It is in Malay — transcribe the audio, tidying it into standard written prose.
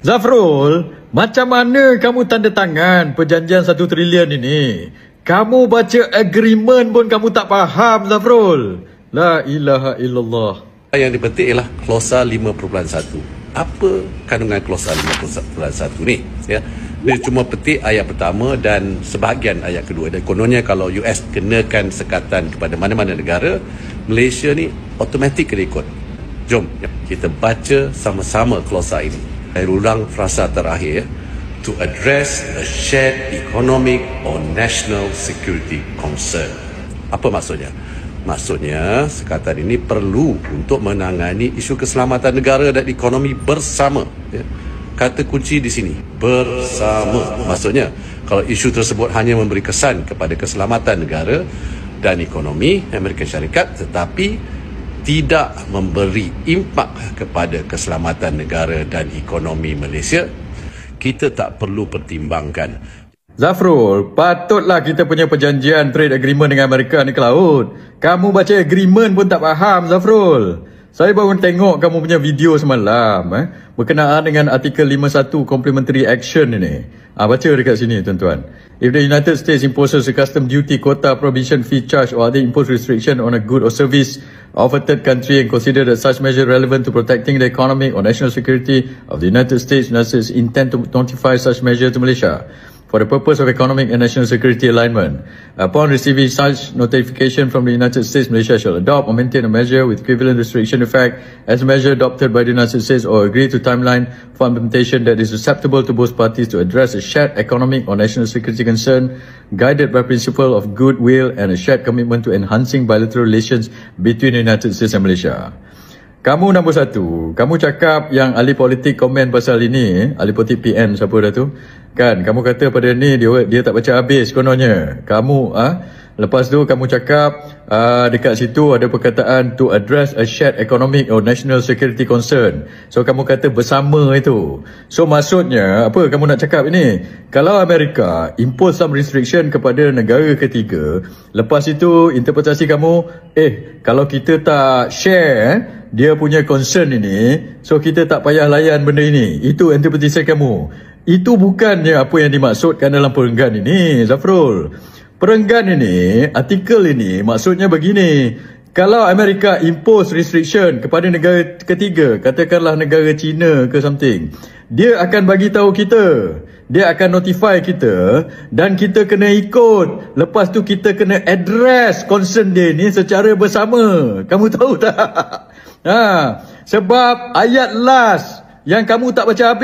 Zafrul, macam mana kamu tanda tangan perjanjian 1 trilion ini? Kamu baca agreement pun kamu tak faham, Zafrul. La ilaha illallah. Yang dipetik ialah klausa 5.1. Apa kandungan klausa 5.1 ni? Ya. Dia cuma petik ayat pertama dan sebahagian ayat kedua. Dan kononnya kalau US kenakan sekatan kepada mana-mana negara, Malaysia ni automatik kena ikut. Jom kita baca sama-sama klausa ini. Saya ulang frasa terakhir, to address a shared economic or national security concern. Apa maksudnya? Maksudnya, sekatan ini perlu untuk menangani isu keselamatan negara dan ekonomi bersama. Ya. Kata kunci di sini, bersama. Maksudnya, kalau isu tersebut hanya memberi kesan kepada keselamatan negara dan ekonomi Amerika Syarikat, tetapi tidak memberi impak kepada keselamatan negara dan ekonomi Malaysia, kita tak perlu pertimbangkan. Zafrul, patutlah kita punya perjanjian trade agreement dengan Amerika ni ke laut. Kamu baca agreement pun tak faham, Zafrul. Saya baru tengok kamu punya video semalam berkenaan dengan artikel 51 complementary action ini. Baca dekat sini, tuan-tuan. If the United States imposes a custom duty, quota, prohibition, fee charge or other imposed restriction on a good or service of a third country and consider that such measure relevant to protecting the economic or national security of the United States intend to notify such measure to Malaysia for the purpose of economic and national security alignment. Upon receiving such notification from the United States, Malaysia shall adopt or maintain a measure with equivalent restriction effect as a measure adopted by the United States or agree to timeline for implementation that is acceptable to both parties to address a shared economic or national security concern, guided by principle of goodwill and a shared commitment to enhancing bilateral relations between the United States and Malaysia. Kamu nombor 1, kamu cakap yang ahli politik komen pasal ini, ahli politik PM siapa dah tu? Kan, kamu kata pada ni dia tak baca habis kononnya. Kamu lepas tu kamu cakap dekat situ ada perkataan to address a shared economic or national security concern. So kamu kata bersama itu. So maksudnya apa kamu nak cakap ini? Kalau Amerika impose some restriction kepada negara ketiga, lepas itu interpretasi kamu kalau kita tak share dia punya concern ini, so kita tak payah layan benda ini. Itu interpretasi kamu. Itu bukannya apa yang dimaksudkan dalam perenggan ini, Zafrul. Perenggan ini, artikel ini maksudnya begini. Kalau Amerika impose restriction kepada negara ketiga, katakanlah negara China ke something, dia akan bagi tahu kita. Dia akan notify kita dan kita kena ikut. Lepas tu kita kena address concern dia ni secara bersama. Kamu tahu tak? Sebab ayat last yang kamu tak baca habis.